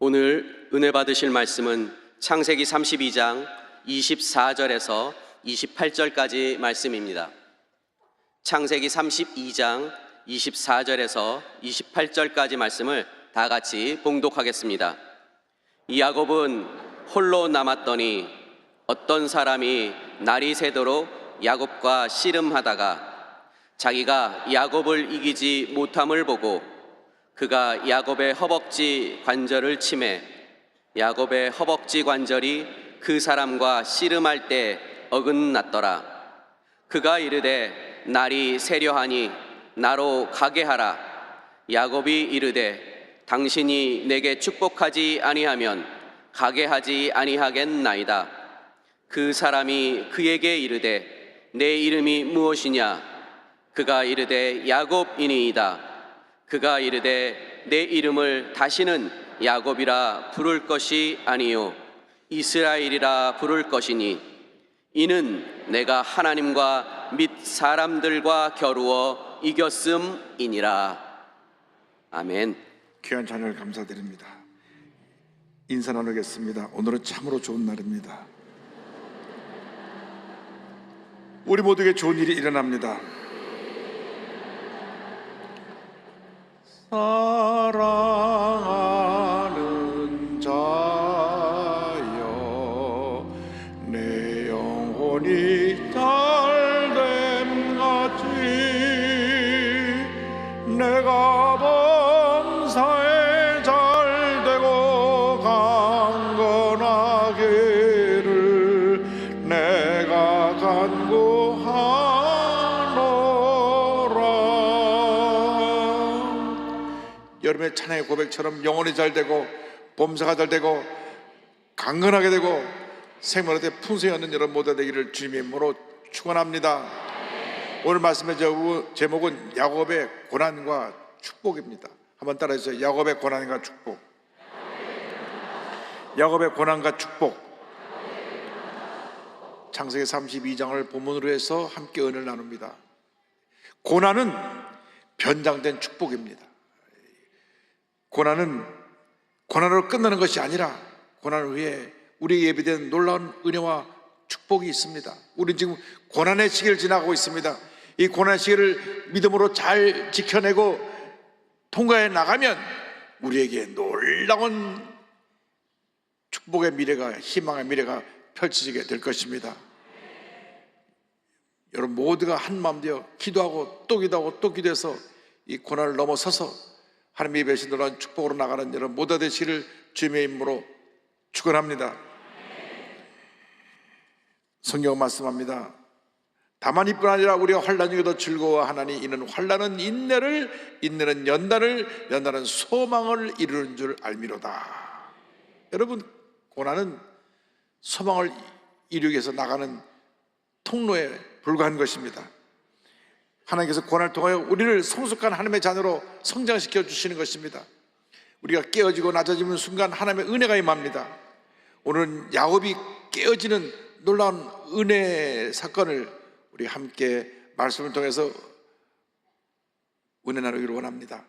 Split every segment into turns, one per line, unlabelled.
오늘 은혜 받으실 말씀은 창세기 32장 24절에서 28절까지 말씀입니다. 창세기 32장 24절에서 28절까지 말씀을 다 같이 봉독하겠습니다. 야곱은 홀로 남았더니 어떤 사람이 날이 새도록 야곱과 씨름하다가 자기가 야곱을 이기지 못함을 보고 그가 야곱의 허벅지 관절을 치매 야곱의 허벅지 관절이 그 사람과 씨름할 때 어긋났더라. 그가 이르되 날이 새려하니 나로 가게 하라. 야곱이 이르되 당신이 내게 축복하지 아니하면 가게 하지 아니하겠나이다. 그 사람이 그에게 이르되 내 이름이 무엇이냐? 그가 이르되 야곱이니이다. 그가 이르되 내 이름을 다시는 야곱이라 부를 것이 아니요 이스라엘이라 부를 것이니 이는 내가 하나님과 및 사람들과 겨루어 이겼음이니라. 아멘.
귀한 찬양을 감사드립니다. 인사 나누겠습니다. 오늘은 참으로 좋은 날입니다. 우리 모두에게 좋은 일이 일어납니다. 사랑하는 자여 내 영혼이 잘됨 같이 내가 범사에 잘되고 강건하기를 내가 간구하노라. 여러분의 찬양의 고백처럼 영혼이 잘되고 범사가 잘되고 강건하게 되고 생명의 풍성히 얻는 여러분 모두 되기를 주님의 이름으로 축원합니다. 오늘 말씀의 제목은 야곱의 고난과 축복입니다. 한번 따라해주세요. 야곱의 고난과 축복. 야곱의 고난과 축복. 창세기 32장을 본문으로 해서 함께 은혜를 나눕니다. 고난은 변장된 축복입니다. 고난은 고난으로 끝나는 것이 아니라 고난 후에 우리에게 예비된 놀라운 은혜와 축복이 있습니다. 우리는 지금 고난의 시기를 지나고 있습니다. 이 고난의 시기를 믿음으로 잘 지켜내고 통과해 나가면 우리에게 놀라운 축복의 미래가, 희망의 미래가 펼쳐지게 될 것입니다. 여러분 모두가 한마음 되어 기도하고 또 기도하고 또 기도해서 이 고난을 넘어서서 하나님의 배신 놀라운 축복으로 나가는 여러분 모두 되시기를 주님의 이름으로 축원합니다. 성경 말씀합니다. 다만 이뿐 아니라 우리가 환난 중에도 즐거워하나니 이는 환난은 인내를, 인내는 연단을, 연단은 소망을 이루는 줄 알미로다. 여러분 고난은 소망을 이루기 위해서 나가는 통로에 불과한 것입니다. 하나님께서 고난을 통하여 우리를 성숙한 하나님의 자녀로 성장시켜 주시는 것입니다. 우리가 깨어지고 낮아지는 순간 하나님의 은혜가 임합니다. 오늘은 야곱이 깨어지는 놀라운 은혜 사건을 우리 함께 말씀을 통해서 은혜 나누기를 원합니다.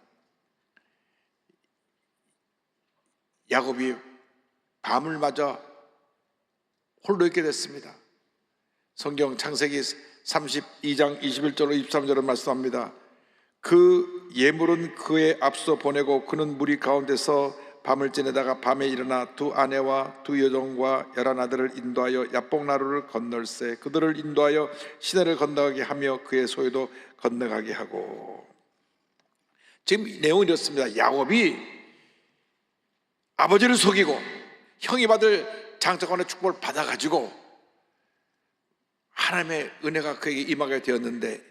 야곱이 밤을 맞아 홀로 있게 됐습니다. 성경 창세기 32장 21절로 23절을 말씀합니다. 그 예물은 그의 앞서 보내고 그는 무리 가운데서 밤을 지내다가 밤에 일어나 두 아내와 두 여종과 11아들을 인도하여 야복나루를 건널세 그들을 인도하여 시내를 건너가게 하며 그의 소유도 건너가게 하고. 지금 내용이 이렇습니다. 야곱이 아버지를 속이고 형이 받을 장자권의 축복을 받아가지고 하나님의 은혜가 그에게 임하게 되었는데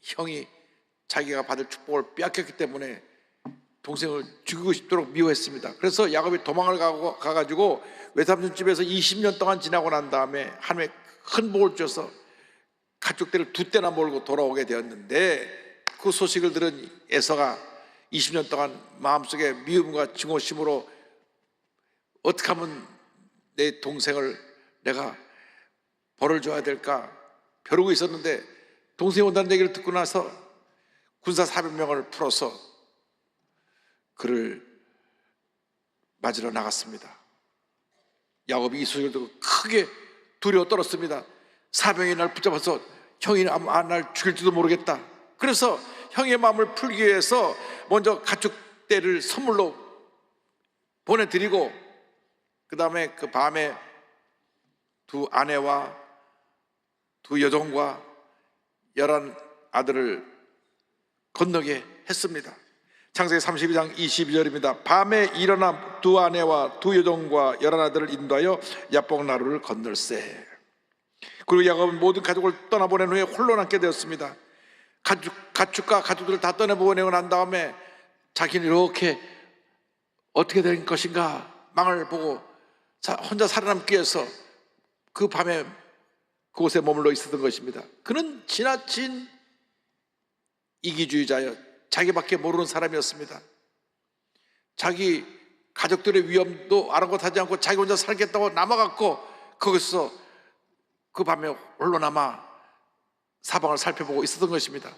형이 자기가 받을 축복을 빼앗겼기 때문에 동생을 죽이고 싶도록 미워했습니다. 그래서 야곱이 도망을 가가지고 외삼촌 집에서 20년 동안 지나고 난 다음에 하나님의 큰 복을 주셔서 가족들을 두 때나 몰고 돌아오게 되었는데 그 소식을 들은 에서가 20년 동안 마음속에 미움과 증오심으로 어떻게 하면 내 동생을 내가 벌을 줘야 될까 벼르고 있었는데 동생이 온다는 얘기를 듣고 나서 군사 400명을 풀어서 그를 맞으러 나갔습니다. 야곱이 이 소식을 듣고 크게 두려워 떨었습니다. 사병이 날 붙잡아서 형이 날 죽일지도 모르겠다. 그래서 형의 마음을 풀기 위해서 먼저 가축대를 선물로 보내드리고, 그 다음에 그 밤에 두 아내와 두 여종과 11 아들을 건너게 했습니다. 창세기 32장 22절입니다. 밤에 일어나 두 아내와 두 여종과 11 아들을 인도하여 야복 나루를 건널세. 그리고 야곱은 모든 가족을 떠나보낸 후에 홀로 남게 되었습니다. 가축과 가족들을 다 떠나보내고 난 다음에 자기는 이렇게 어떻게 될 것인가 망을 보고 혼자 살아남기 위해서 그 밤에 그곳에 머물러 있었던 것입니다. 그는 지나친 이기주의자여 자기밖에 모르는 사람이었습니다. 자기 가족들의 위험도 아랑곳하지 않고 자기 혼자 살겠다고 남아갔고, 거기서 그 밤에 홀로 남아 사방을 살펴보고 있었던 것입니다.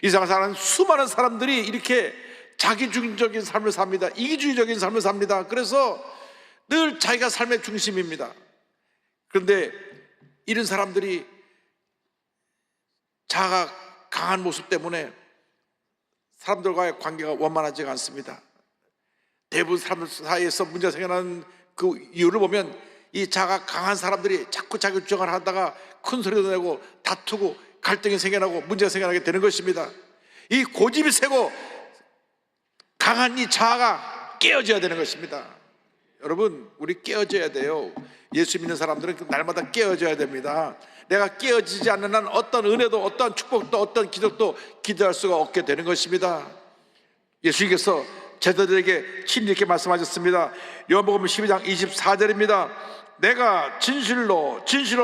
이 세상을 사는 수많은 사람들이 이렇게 자기중적인 삶을 삽니다. 이기주의적인 삶을 삽니다. 그래서 늘 자기가 삶의 중심입니다. 그런데 이런 사람들이 자아가 강한 모습 때문에 사람들과의 관계가 원만하지가 않습니다. 대부분 사람들 사이에서 문제가 생겨나는 그 이유를 보면 이 자아가 강한 사람들이 자꾸 자기 주장을 하다가 큰 소리도 내고 다투고 갈등이 생겨나고 문제가 생겨나게 되는 것입니다. 이 고집이 세고 강한 이 자아가 깨어져야 되는 것입니다. 여러분, 우리 깨어져야 돼요. 예수 믿는 사람들은 날마다 깨어져야 됩니다. 내가 깨어지지 않는 한 어떤 은혜도 어떤 축복도 어떤 기적도 기대할 수가 없게 되는 것입니다. 예수님께서 제자들에게 친히 이렇게 말씀하셨습니다. 요한복음 12장 24절입니다. 내가 진실로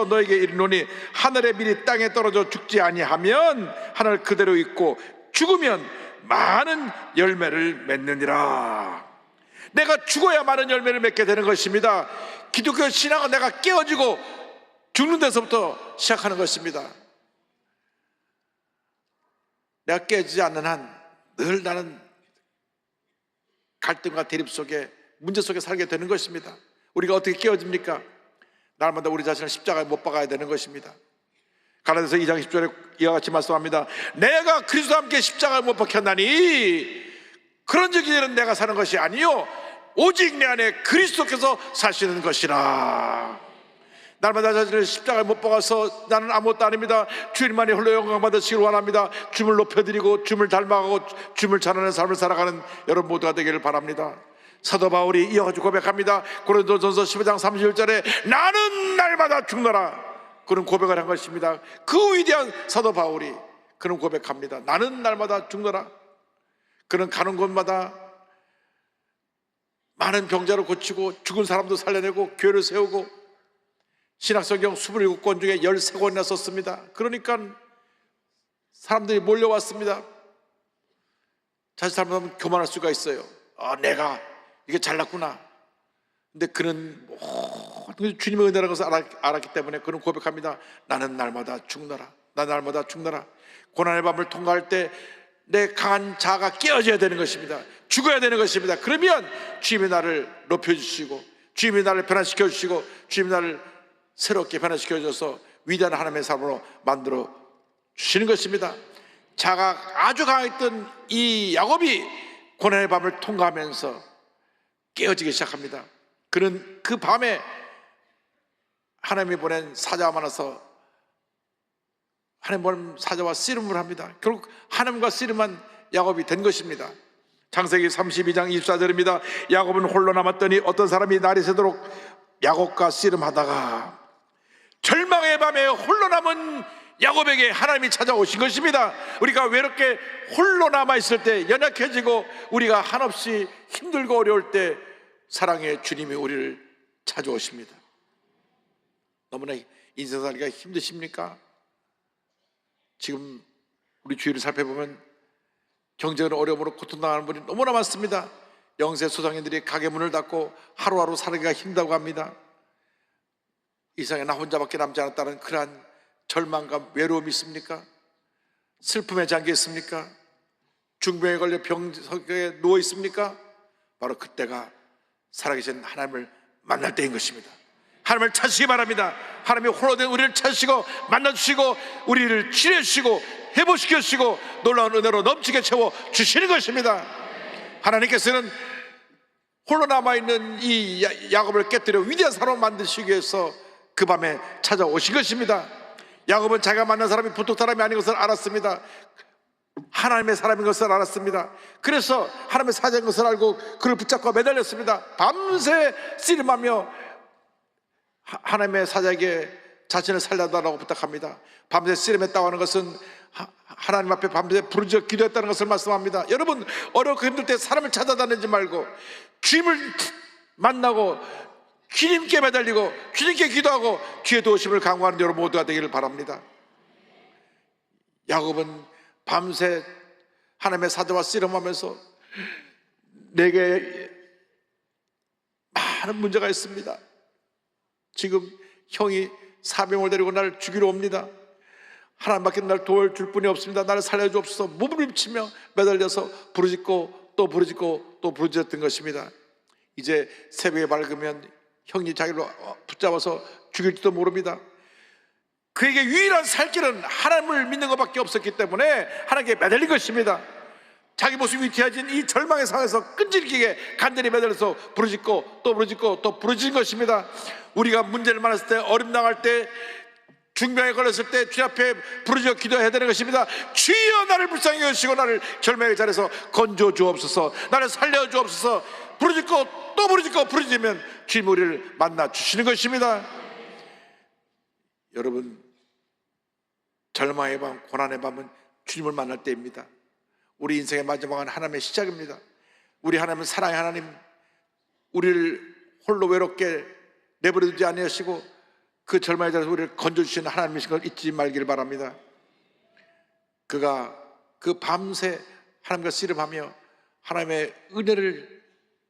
너에게 이르노니 하늘의 밀이 땅에 떨어져 죽지 아니하면 하늘 그대로 있고 죽으면 많은 열매를 맺느니라. 내가 죽어야 많은 열매를 맺게 되는 것입니다. 기독교 신앙은 내가 깨어지고 죽는 데서부터 시작하는 것입니다. 내가 깨어지지 않는 한 늘 나는 갈등과 대립 속에 문제 속에 살게 되는 것입니다. 우리가 어떻게 깨어집니까? 날마다 우리 자신을 십자가에 못 박아야 되는 것입니다. 갈라디아서 2장 10절에 이와 같이 말씀합니다. 내가 그리스도와 함께 십자가에 못 박혔나니 그런 적에는 내가 사는 것이 아니요 오직 내 안에 그리스도께서 사시는 것이라. 날마다 자신을 십자가에 못 박아서 나는 아무것도 아닙니다, 주님만이 홀로 영광 받으시길 원합니다, 줌을 높여드리고 줌을 닮아가고 줌을 전하는 삶을 살아가는 여러분 모두가 되기를 바랍니다. 사도 바울이 이어가지고 고백합니다. 고린도전서 15장 31절에 나는 날마다 죽노라, 그런 고백을 한 것입니다. 그 위대한 사도 바울이 그런 고백합니다. 나는 날마다 죽노라. 그는 가는 곳마다 많은 병자를 고치고 죽은 사람도 살려내고 교회를 세우고 신약성경 27권 중에 13권이나 썼습니다. 그러니까 사람들이 몰려왔습니다. 자칫 잘못하면 교만할 수가 있어요. 내가 이게 잘났구나. 근데 그는 모든 주님의 은혜라는 것을 알았기 때문에 그는 고백합니다. 나는 날마다 죽노라. 나 날마다 죽노라. 고난의 밤을 통과할 때 내 강한 자아가 깨어져야 되는 것입니다. 죽어야 되는 것입니다. 그러면 주님이 나를 높여주시고 주님이 나를 변화시켜 주시고 주님이 나를 새롭게 변화시켜 주셔서 위대한 하나님의 삶으로 만들어 주시는 것입니다. 자아가 아주 강했던 이 야곱이 고난의 밤을 통과하면서 깨어지기 시작합니다. 그는 그 밤에 하나님이 보낸 사자가 많아서 하나님 보낸 사자와 씨름을 합니다. 결국 하나님과 씨름한 야곱이 된 것입니다. 창세기 32장 24절입니다. 야곱은 홀로 남았더니 어떤 사람이 날이 새도록 야곱과 씨름하다가 절망의 밤에 홀로 남은 야곱에게 하나님이 찾아오신 것입니다. 우리가 외롭게 홀로 남아있을 때, 연약해지고 우리가 한없이 힘들고 어려울 때 사랑의 주님이 우리를 찾아오십니다. 너무나 인생 살기가 힘드십니까? 지금 우리 주위를 살펴보면 경제적인 어려움으로 고통당하는 분이 너무나 많습니다. 영세 소상인들이 가게 문을 닫고 하루하루 살기가 힘들다고 합니다. 이 세상에 나 혼자밖에 남지 않았다는 그러한 절망감, 외로움이 있습니까? 슬픔에 잠겨 있습니까? 중병에 걸려 병석에 누워 있습니까? 바로 그때가 살아계신 하나님을 만날 때인 것입니다. 하나님을 찾으시기 바랍니다. 하나님이 홀로 된 우리를 찾으시고 만나주시고 우리를 치료해주시고 회복시켜주시고 놀라운 은혜로 넘치게 채워주시는 것입니다. 하나님께서는 홀로 남아있는 이 야곱을 깨뜨려 위대한 사람을 만드시기 위해서 그 밤에 찾아오신 것입니다. 야곱은 자기가 만난 사람이 보통 사람이 아닌 것을 알았습니다. 하나님의 사람인 것을 알았습니다. 그래서 하나님의 사자인 것을 알고 그를 붙잡고 매달렸습니다. 밤새 씨름하며 하나님의 사자에게 자신을 살려달라고 부탁합니다. 밤새 씨름했다고 하는 것은 하나님 앞에 밤새 부르짖어 기도했다는 것을 말씀합니다. 여러분, 어렵고 힘들 때 사람을 찾아다니지 말고 주님을 만나고 주님께 매달리고 주님께 기도하고 주의 도우심을 간구하는 여러분 모두가 되기를 바랍니다. 야곱은 밤새 하나님의 사자와 씨름하면서 내게 많은 문제가 있습니다. 지금 형이 사병을 데리고 나를 죽이러 옵니다. 하나님밖에 날 도와줄 분이 없습니다. 나를 살려주옵소서. 몸부림치며 매달려서 부르짖고 또 부르짖고 또 부르짖었던 것입니다. 이제 새벽에 밝으면 형이 자기를 붙잡아서 죽일지도 모릅니다. 그에게 유일한 살 길은 하나님을 믿는 것밖에 없었기 때문에 하나님께 매달린 것입니다. 자기 모습이 위태해진 이 절망의 상황에서 끈질기게 간절히 매달려서 부르짖고 또 부르짖고 또 부르짖은 것입니다. 우리가 문제를 만났을 때, 어림 당할 때, 중병에 걸렸을 때 주 앞에 부르짖어 기도해야 되는 것입니다. 주여 나를 불쌍히 여기시고 나를 절망의 자리에서 건져 주옵소서, 나를 살려 주옵소서. 부르짖고 또 부르짖고 부르짖으면 주님 우리를 만나 주시는 것입니다. 여러분, 절망의 밤, 고난의 밤은 주님을 만날 때입니다. 우리 인생의 마지막은 하나님의 시작입니다. 우리 하나님은 사랑의 하나님, 우리를 홀로 외롭게 내버려두지 아니하시고 그 절망의 자리에서 우리를 건져주시는 하나님이신 걸 잊지 말기를 바랍니다. 그가 그 밤새 하나님과 씨름하며 하나님의 은혜를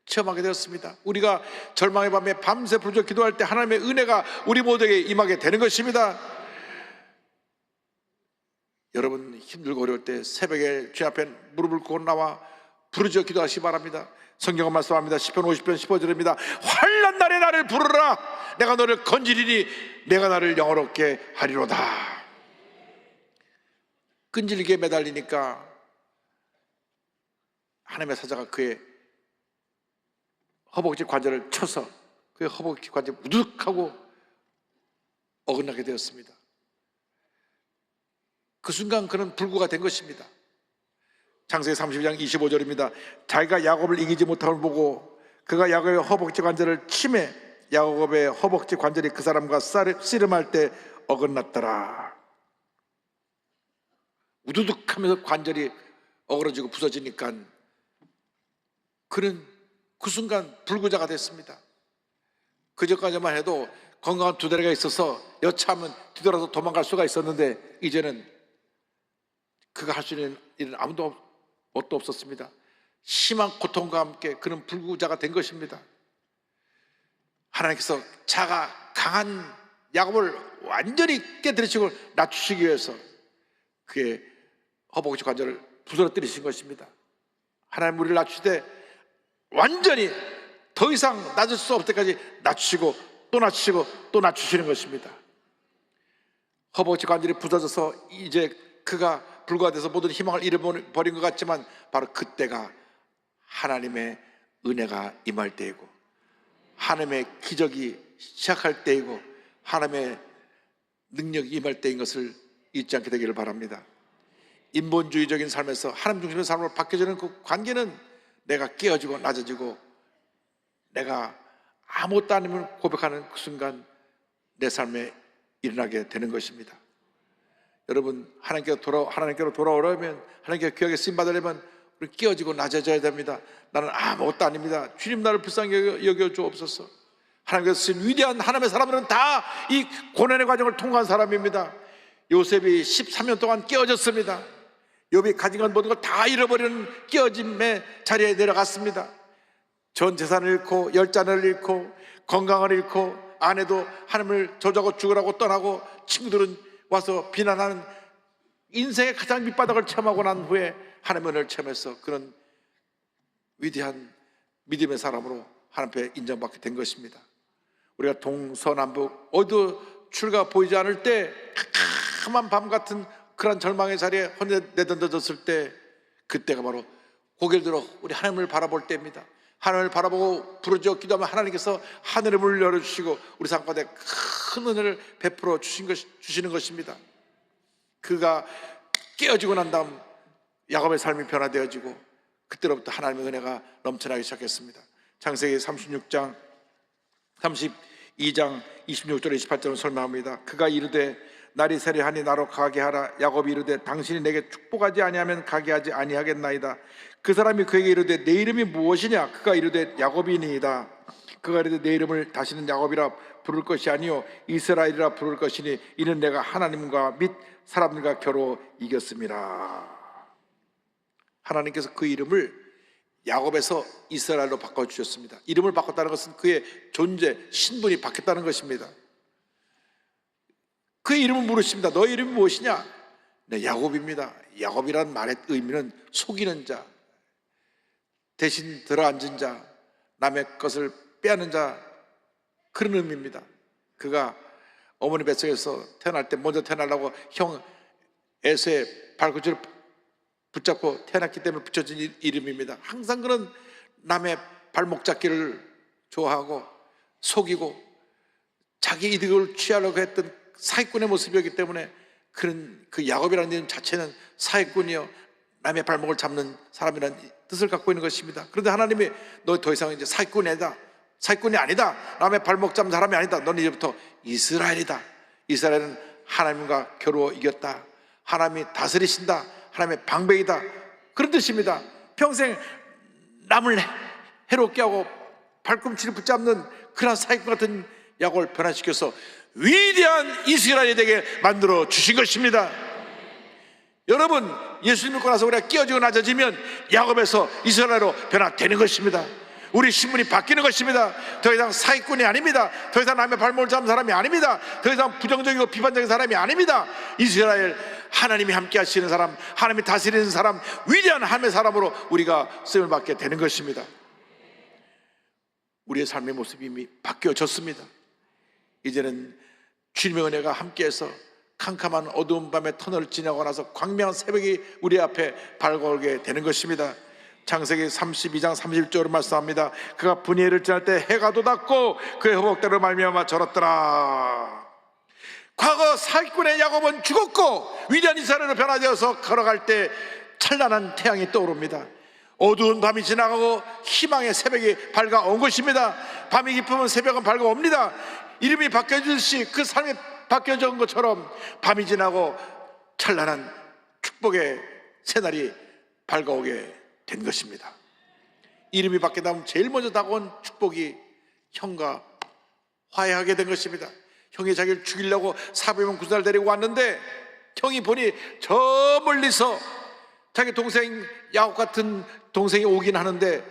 체험하게 되었습니다. 우리가 절망의 밤에 밤새 부르짖어 기도할 때 하나님의 은혜가 우리 모두에게 임하게 되는 것입니다. 여러분, 힘들고 어려울 때 새벽에 주 앞에 무릎을 꿇고 나와 부르짖어 기도하시기 바랍니다. 성경은 말씀합니다. 시편 50편 15절입니다. 환난 날에 나를 부르라. 내가 너를 건지리니 내가 나를 영화롭게 하리로다. 끈질기게 매달리니까 하나님의 사자가 그의 허벅지 관절을 쳐서 그의 허벅지 관절이 우두둑하고 어긋나게 되었습니다. 그 순간 그는 불구가 된 것입니다. 창세기 32장 25절입니다. 자기가 야곱을 이기지 못함을 보고 그가 야곱의 허벅지 관절을 치매 야곱의 허벅지 관절이 그 사람과 씨름할 때 어긋났더라. 우두둑하면서 관절이 어그러지고 부서지니까 그는 그 순간 불구자가 됐습니다. 그전까지만 해도 건강한 두 다리가 있어서 여차하면 뒤돌아서 도망갈 수가 있었는데 이제는 그가 할 수 있는 일은 아무도 없었습니다. 심한 고통과 함께 그는 불구자가 된 것입니다. 하나님께서 자가 강한 야곱을 완전히 깨뜨리시고 낮추시기 위해서 그의 허벅지 관절을 부서뜨리신 것입니다. 하나님 우리를 낮추되 완전히 더 이상 낮을 수 없을 때까지 낮추시고 또 낮추시고 또 낮추시는 것입니다. 허벅지 관절이 부서져서 이제 그가 불구가 돼서 모든 희망을 잃어버린 것 같지만 바로 그때가 하나님의 은혜가 임할 때이고 하나님의 기적이 시작할 때이고 하나님의 능력이 임할 때인 것을 잊지 않게 되기를 바랍니다. 인본주의적인 삶에서 하나님 중심의 삶으로 바뀌어지는 그 관계는 내가 깨어지고 낮아지고 내가 아무것도 아님을 고백하는 그 순간 내 삶에 일어나게 되는 것입니다. 여러분, 하나님께로 돌아오려면, 하나님께 귀하게 쓰임받으려면 우리 깨어지고 낮아져야 됩니다. 나는 아무것도 아닙니다. 주님 나를 불쌍히 여겨 주옵소서. 하나님께서 쓰신 위대한 하나님의 사람들은 다 이 고난의 과정을 통과한 사람입니다. 요셉이 13년 동안 깨어졌습니다. 욥이 가진 것 모든 걸 다 잃어버리는 깨어짐의 자리에 내려갔습니다. 전 재산을 잃고 열잔을 잃고 건강을 잃고 아내도 하나님을 저주하고 죽으라고 떠나고 친구들은 와서 비난하는 인생의 가장 밑바닥을 체험하고 난 후에 하나님의 은혜를 체험해서 그런 위대한 믿음의 사람으로 하나님 앞에 인정받게 된 것입니다. 우리가 동서남북 어디도 출가 보이지 않을 때 캄캄한 밤 같은 그런 절망의 자리에 혼자 내던져졌을 때, 그때가 바로 고개를 들어 우리 하나님을 바라볼 때입니다. 하나님을 바라보고 부르짖어 기도하면 하나님께서 하늘의 문을 열어주시고 우리 삶 가운데 큰 은혜를 베풀어 주시는 것입니다. 그가 깨어지고 난 다음 야곱의 삶이 변화되어지고 그때로부터 하나님의 은혜가 넘쳐나기 시작했습니다. 창세기 36장 32장 26절 28절은 설명합니다. 그가 이르되 날이 세려하니 나로 가게 하라. 야곱이 이르되 당신이 내게 축복하지 아니하면 가게 하지 아니하겠나이다. 그 사람이 그에게 이르되 내 이름이 무엇이냐? 그가 이르되 야곱이니이다. 그가 이르되 내 이름을 다시는 야곱이라 부를 것이 아니요 이스라엘이라 부를 것이니 이는 내가 하나님과 및 사람들과 겨루 이겼습니다. 하나님께서 그 이름을 야곱에서 이스라엘로 바꿔주셨습니다. 이름을 바꿨다는 것은 그의 존재, 신분이 바뀌었다는 것입니다. 그의 이름을 물으십니다. 너의 이름이 무엇이냐? 네, 야곱입니다. 야곱이라는 말의 의미는 속이는 자, 대신 들어앉은 자, 남의 것을 빼앗는 자, 그런 의미입니다. 그가 어머니 뱃속에서 태어날 때 먼저 태어나려고 형 에서의 발꿈치를 붙잡고 태어났기 때문에 붙여진 이름입니다. 항상 그런 남의 발목 잡기를 좋아하고 속이고 자기 이득을 취하려고 했던 사기꾼의 모습이었기 때문에 그런 그 야곱이라는 이름 자체는 사기꾼이요 남의 발목을 잡는 사람이라는 뜻을 갖고 있는 것입니다. 그런데 하나님이 너 더 이상 이제 사기꾼이 아니다. 남의 발목 잡는 사람이 아니다. 너는 이제부터 이스라엘이다. 이스라엘은 하나님과 겨루어 이겼다. 하나님이 다스리신다. 하나님의 방백이다. 그런 뜻입니다. 평생 남을 해롭게 하고 발꿈치를 붙잡는 그런 사기꾼 같은 야곱을 변화시켜서 위대한 이스라엘이 되게 만들어 주신 것입니다. 여러분, 예수 믿고 나서 우리가 깨어지고 낮아지면 야곱에서 이스라엘로 변화되는 것입니다. 우리 신분이 바뀌는 것입니다. 더 이상 사기꾼이 아닙니다. 더 이상 남의 발목을 잡는 사람이 아닙니다. 더 이상 부정적이고 비판적인 사람이 아닙니다. 이스라엘, 하나님이 함께 하시는 사람, 하나님이 다스리는 사람, 위대한 하나님의 사람으로 우리가 쓰임을 받게 되는 것입니다. 우리의 삶의 모습이 이미 바뀌어졌습니다. 이제는 주님의 은혜가 함께해서 캄캄한 어두운 밤의 터널을 지나고 나서 광명한 새벽이 우리 앞에 밝아오게 되는 것입니다. 창세기 32장 30절로 말씀합니다. 그가 분이엘을 지날 때 해가 돋았고 그의 허벅대로 말미암아 절었더라. 과거 사기꾼의 야곱은 죽었고 위대한 이스라엘로 변화되어서 걸어갈 때 찬란한 태양이 떠오릅니다. 어두운 밤이 지나가고 희망의 새벽이 밝아온 것입니다. 밤이 깊으면 새벽은 밝아옵니다. 이름이 바뀌어지듯이 그 삶이 바뀌어진 것처럼 밤이 지나고 찬란한 축복의 새날이 밝아오게 된 것입니다. 이름이 바뀌다 제일 먼저 다가온 축복이 형과 화해하게 된 것입니다. 형이 자기를 죽이려고 400명 군사를 데리고 왔는데 형이 보니 저 멀리서 자기 동생 야곱 같은 동생이 오긴 하는데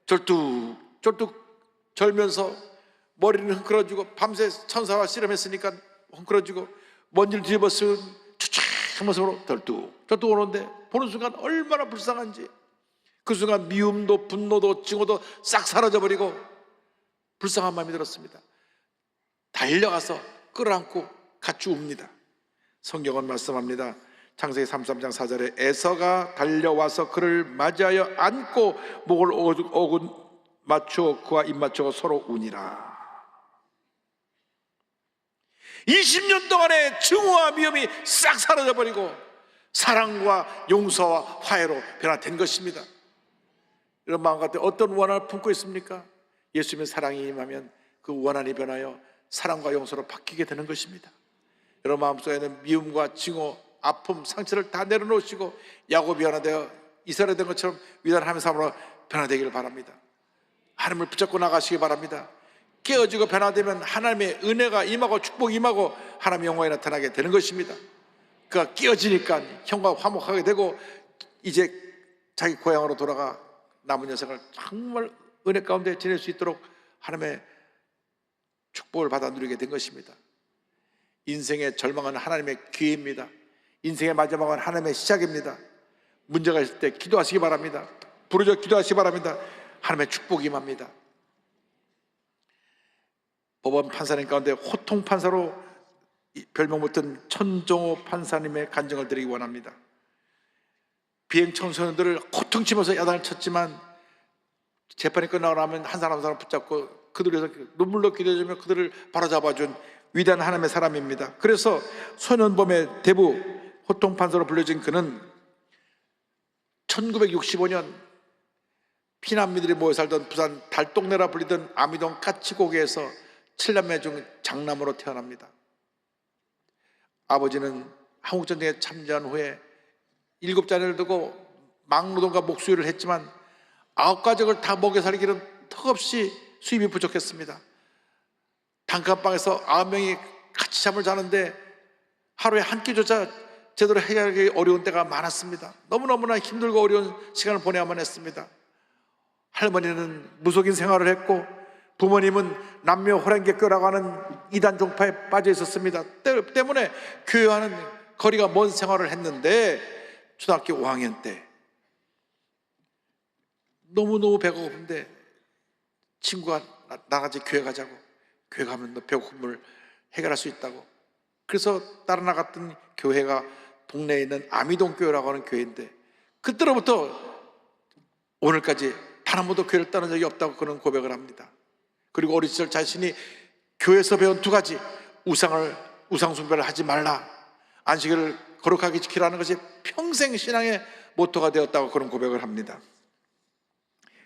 절뚝 절면서 머리는 흥그러지고 밤새 천사와 씨름했으니까 흥그러지고 먼지를 뒤집어 쓴 추측한 모습으로 덜뚝 오는데 보는 순간 얼마나 불쌍한지, 그 순간 미움도 분노도 증오도 싹 사라져버리고 불쌍한 마음이 들었습니다. 달려가서 끌어안고 같이 웁니다. 성경은 말씀합니다. 창세기 33장 4절에 에서가 달려와서 그를 맞이하여 안고 목을 오군 맞추어 그와 입 맞추어 서로 우니라. 20년 동안의 증오와 미움이 싹 사라져버리고 사랑과 용서와 화해로 변화된 것입니다. 이런 마음 가운데 어떤 원한을 품고 있습니까? 예수님의 사랑이 임하면 그 원한이 변하여 사랑과 용서로 바뀌게 되는 것입니다. 여러분 마음속에는 미움과 증오, 아픔, 상처를 다 내려놓으시고 야곱이 변화되어 이스라엘 된 것처럼 위대한 하나님의 사람으로 변화되기를 바랍니다. 하나님을 붙잡고 나가시기 바랍니다. 깨어지고 변화되면 하나님의 은혜가 임하고 축복이 임하고 하나님의 영광이 나타나게 되는 것입니다. 그가 깨어지니까 형과 화목하게 되고 이제 자기 고향으로 돌아가 남은 여생을 정말 은혜 가운데 지낼 수 있도록 하나님의 축복을 받아 누리게 된 것입니다. 인생의 절망은 하나님의 기회입니다. 인생의 마지막은 하나님의 시작입니다. 문제가 있을 때 기도하시기 바랍니다. 부르짖어 기도하시기 바랍니다. 하나님의 축복이 임합니다. 법원 판사님 가운데 호통 판사로 별명 붙은 천종호 판사님의 간증을 드리기 원합니다. 비행 청소년들을 호통치면서 야단을 쳤지만 재판이 끝나고 나면 한 사람 한 사람 붙잡고 그들을 위해서 눈물로 기도해주며 그들을 바로잡아준 위대한 하나님의 사람입니다. 그래서 소년범의 대부 호통 판사로 불려진 그는 1965년 피난민들이 모여 살던 부산 달동네라 불리던 아미동 까치고개에서 7남매 중 장남으로 태어납니다. 아버지는 한국전쟁에 참전한 후에 7자녀를 두고 막노동과 목수일을 했지만 9가족을 다 먹여 살리기는 턱없이 수입이 부족했습니다. 단칸방에서 9명이 같이 잠을 자는데 하루에 한 끼조차 제대로 해결하기 어려운 때가 많았습니다. 너무너무나 힘들고 어려운 시간을 보내야만 했습니다. 할머니는 무속인 생활을 했고 부모님은 남녀 호랑개교라고 하는 이단 종파에 빠져 있었습니다. 때문에 교회와는 거리가 먼 생활을 했는데 초등학교 5학년 때 너무너무 배가 고픈데 친구가 나같이 교회 가자고, 교회 가면 너 배고픔을 해결할 수 있다고. 그래서 따라 나갔던 교회가 동네에 있는 아미동 교회라고 하는 교회인데 그때로부터 오늘까지 단 한 번도 교회를 떠난 적이 없다고 그런 고백을 합니다. 그리고 어린 시절 자신이 교회에서 배운 2가지, 우상 숭배를 하지 말라, 안식일을 거룩하게 지키라는 것이 평생 신앙의 모토가 되었다고 그런 고백을 합니다.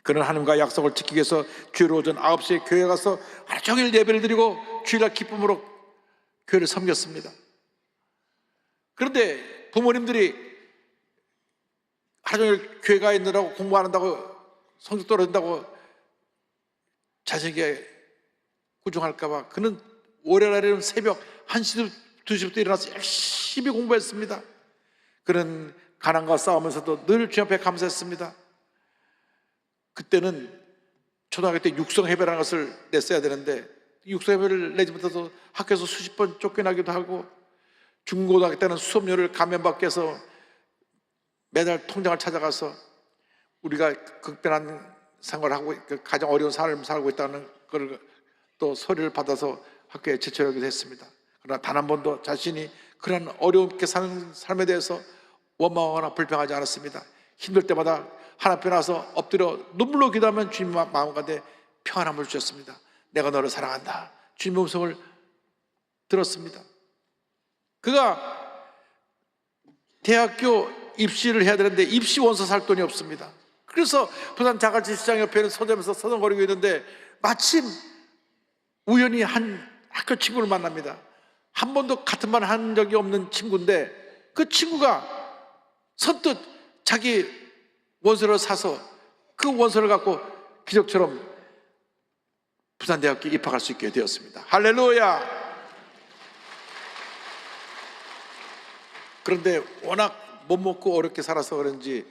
그는 하나님과 약속을 지키기 위해서 주일 오전 9시에 교회에 가서 하루 종일 예배를 드리고 주일날 기쁨으로 교회를 섬겼습니다. 그런데 부모님들이 하루 종일 교회 가 있느라고 공부 안 한다고 성적 떨어진다고 자식에게 꾸중할까 봐 그는 월요일날에는 새벽 1시, 2시부터 일어나서 열심히 공부했습니다. 그는 가난과 싸우면서도 늘 주님 앞에 감사했습니다. 그때는 초등학교 때 육성회배라는 것을 냈어야 되는데 육성회배를 내지 못해서 학교에서 수십 번 쫓겨나기도 하고 중고등학교 때는 수업료를 가면받기 위해서 매달 통장을 찾아가서 우리가 극변한 생활을 하고 가장 어려운 삶을 살고 있다는 걸 또 소리를 받아서 학교에 제출하기도 했습니다. 그러나 단 한 번도 자신이 그런 어렵게 사는 삶에 대해서 원망하거나 불평하지 않았습니다. 힘들 때마다 하나님 앞에 나와서 엎드려 눈물로 기도하면 주님 마음 가운데 평안함을 주셨습니다. 내가 너를 사랑한다. 주님의 음성을 들었습니다. 그가 대학교 입시를 해야 되는데 입시 원서 살 돈이 없습니다. 그래서 부산 자갈치 시장 옆에 있는 서점에서 서성거리고 있는데 마침 우연히 한 학교 친구를 만납니다. 한 번도 같은 말 한 적이 없는 친구인데 그 친구가 선뜻 자기 원서를 사서 그 원서를 갖고 기적처럼 부산대학교에 입학할 수 있게 되었습니다. 할렐루야! 그런데 워낙 못 먹고 어렵게 살아서 그런지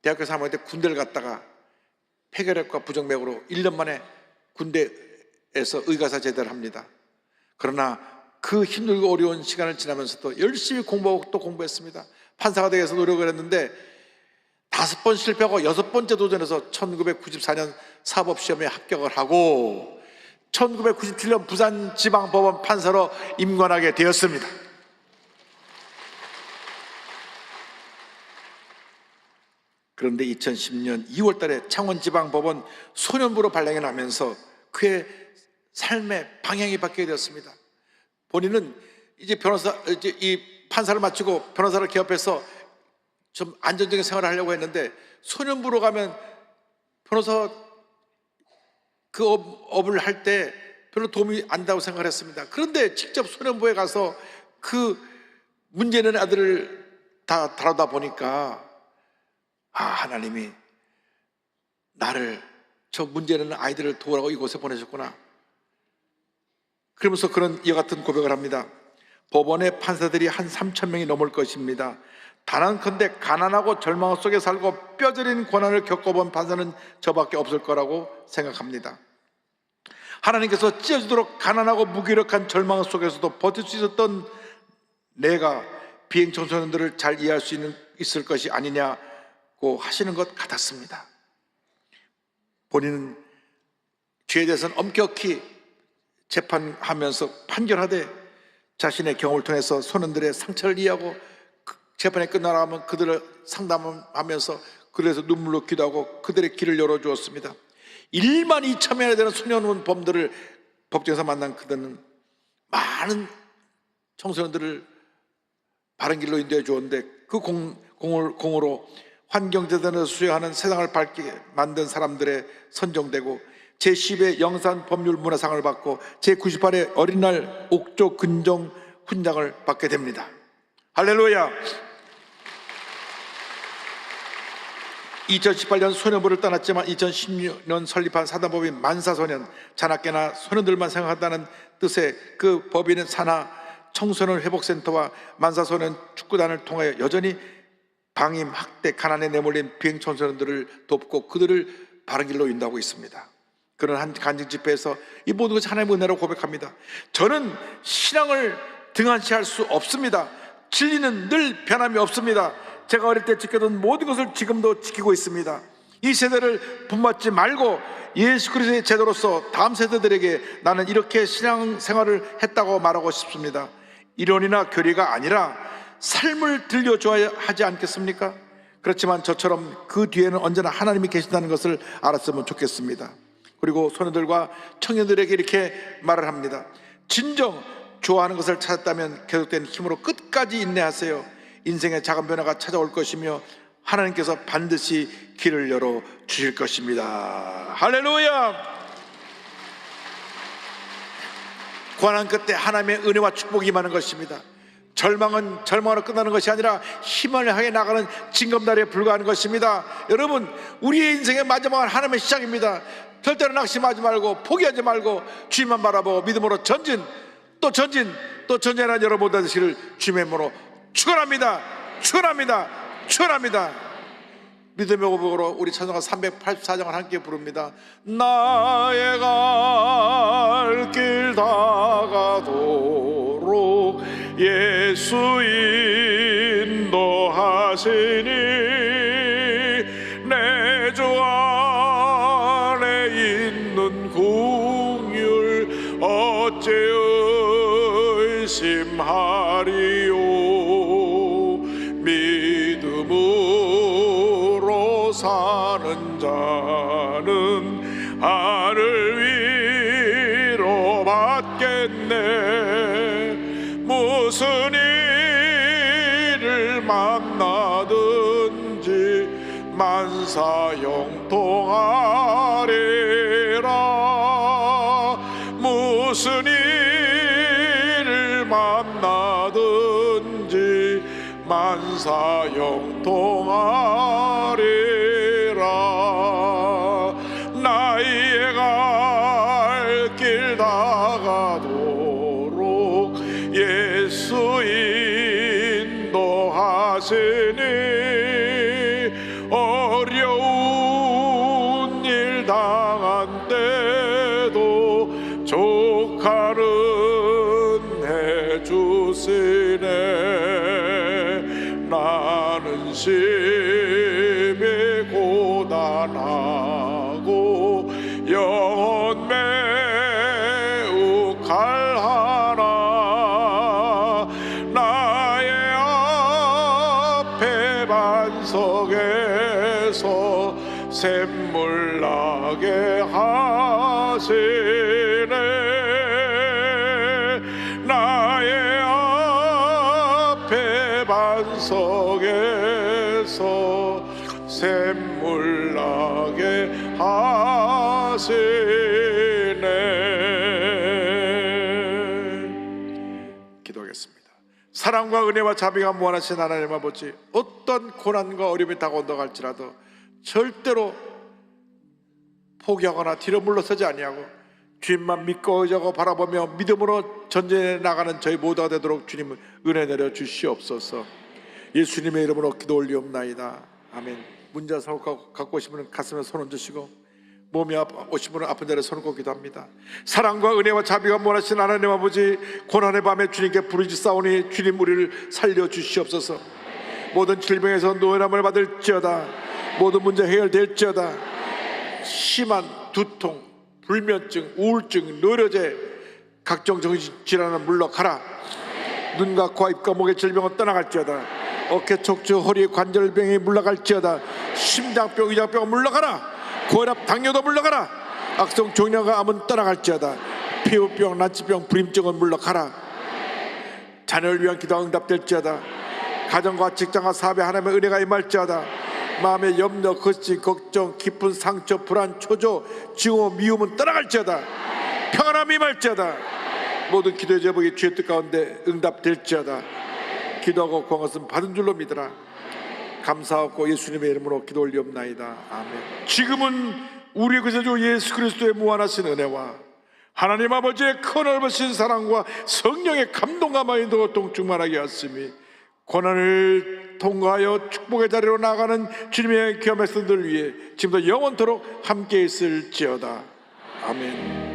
대학교 3학년 때 군대를 갔다가 폐결핵과 부정맥으로 1년 만에 군대에서 의가사 제대를 합니다. 그러나 그 힘들고 어려운 시간을 지나면서도 열심히 공부하고 또 공부했습니다. 판사가 되기 위해서 노력을 했는데 5번 실패하고 6번째 도전해서 1994년 사법시험에 합격을 하고 1997년 부산지방법원 판사로 임관하게 되었습니다. 그런데 2010년 2월 달에 창원지방법원 소년부로 발령이 나면서 그의 삶의 방향이 바뀌게 되었습니다. 본인은 이제 이 판사를 마치고 변호사를 개업해서 좀 안정적인 생활을 하려고 했는데 소년부로 가면 변호사 그 업을 할 때 별로 도움이 안 된다고 생각을 했습니다. 그런데 직접 소년부에 가서 그 문제 있는 아들을 다 다루다 보니까 하나님이 나를 저 문제 있는 아이들을 도우라고 이곳에 보내셨구나. 그러면서 그런 이와 같은 고백을 합니다. 법원의 판사들이 한 3,000명이 넘을 것입니다. 단언컨대 가난하고 절망 속에 살고 뼈저린 고난을 겪어본 판사는 저밖에 없을 거라고 생각합니다. 하나님께서 찢어지도록 가난하고 무기력한 절망 속에서도 버틸 수 있었던 내가 비행 청소년들을 잘 이해할 수 있을 것이 아니냐고 하시는 것 같았습니다. 본인은 죄에 대해서는 엄격히 재판하면서 판결하되 자신의 경험을 통해서 소년들의 상처를 이해하고 재판이 끝나가면 그들을 상담하면서 그래서 눈물로 기도하고 그들의 길을 열어주었습니다. 1만 2천 명이나 되는 소년 범들을 법정에서 만난 그들은 많은 청소년들을 바른 길로 인도해 주었는데 그 공으로 환경재단에서 수여하는 세상을 밝게 만든 사람들의 선정되고 제10회 영산 법률 문화상을 받고 제98회 어린날 옥조 근정 훈장을 받게 됩니다. 할렐루야. 2018년 소년부를 떠났지만 2016년 설립한 사단법인 만사소년, 자나깨나 소년들만 생각한다는 뜻의 그 법인은 산하 청소년 회복센터와 만사소년 축구단을 통하여 여전히 방임, 학대, 가난에 내몰린 비행 청소년들을 돕고 그들을 바른 길로 인도하고 있습니다. 그런 한 간증 집회에서 이 모든 것이 하나님의 은혜라고 고백합니다. 저는 신앙을 등한시할 수 없습니다. 진리는 늘 변함이 없습니다. 제가 어릴 때 지켰던 모든 것을 지금도 지키고 있습니다. 이 세대를 본받지 말고 예수 그리스도의 제도로서 다음 세대들에게 나는 이렇게 신앙생활을 했다고 말하고 싶습니다. 이론이나 교리가 아니라 삶을 들려줘야 하지 않겠습니까? 그렇지만 저처럼 그 뒤에는 언제나 하나님이 계신다는 것을 알았으면 좋겠습니다. 그리고 소년들과 청년들에게 이렇게 말을 합니다. 진정 좋아하는 것을 찾았다면 계속된 힘으로 끝까지 인내하세요. 인생의 작은 변화가 찾아올 것이며 하나님께서 반드시 길을 열어 주실 것입니다. 할렐루야. 고난 끝에 하나님의 은혜와 축복이 임하는 것입니다. 절망은 절망으로 끝나는 것이 아니라 희망을 향해 나가는 징검다리에 불과한 것입니다. 여러분, 우리의 인생의 마지막은 하나님의 시작입니다. 절대로 낙심하지 말고 포기하지 말고 주님만 바라보고 믿음으로 전진 또 전진 또 전진하는 여러분 되시기를 주님의 이름으로 축원합니다. 축원합니다. 축원합니다. 믿음의 고백으로 우리 찬송가 384장을 함께 부릅니다. 나의 갈 길 다가도록 예수 인도하시니 내 주 안에 있는 긍휼 어째 의심하리요. 믿음으로 사는 자는 하늘 위로 받겠네. 무슨 일을 만나든지 만사형통하리라. 무슨 일을 만나든지 만사형통하리라. 나의 갈 길 다가도록 예수 인도하시니 어려운 일 당한 때도 조카는 해주시네. 나는 심히 고단하고 영혼 매우 칼하나 나의 앞에 반석에서 샘물 나게 하시네. 나의 앞에 반석에서 샘물 나게 하시네. 기도하겠습니다. 사랑과 은혜와 자비가 무한하신 하나님 아버지, 어떤 고난과 어려움이 다가온다고 할지라도 절대로 포기하거나 뒤로 물러서지 아니하고 주님만 믿고 의지하고 바라보며 믿음으로 전진해 나가는 저희 모두가 되도록 주님은 은혜 내려 주시옵소서. 예수님의 이름으로 기도 올리옵나이다. 아멘. 문자 사고 갖고 오신 분은 가슴에 손 얹으시고 몸이 오신 분은 아픈 자리에 손을 꽂기도 합니다. 사랑과 은혜와 자비가 무한하신 하나님 아버지, 고난의 밤에 주님께 부르짖사오니 주님 우리를 살려주시옵소서. 모든 질병에서 노연함을 받을지어다. 모든 문제 해결될지어다. 심한 두통, 불면증, 우울증, 뇌로제, 각종 정신질환은 물러가라. 눈과 코, 입과 목의 질병은 떠나갈지어다. 어깨, 척추, 허리, 관절병이 물러갈지어다. 심장병, 위장병은 물러가라. 고혈압, 당뇨도 물러가라. 악성 종양과 암은 떠나갈지어다. 피부병, 난치병, 불임증은 물러가라. 자녀를 위한 기도가 응답될지어다. 가정과 직장과 사업에 하나님의 은혜가 임할지어다. 마음의 염려, 거짓, 걱정, 깊은 상처, 불안, 초조, 증오, 미움은 떠나갈지어다. 평안함이 임할지어다. 모든 기도의 제목이 주의 뜻 가운데 응답될지어다. 기도하고 구한 것은 받은 줄로 믿으라. 감사하고 예수님의 이름으로 기도 올리옵나이다. 아멘. 지금은 우리의 구세주 예수 그리스도의 무한하신 은혜와 하나님 아버지의 큰 넓으신 사랑과 성령의 감동과 마인도가 동충만하게 하심이 고난을 통과하여 축복의 자리로 나아가는 주님의 귀한 백성들을 위해 지금도 영원토록 함께 있을지어다. 아멘.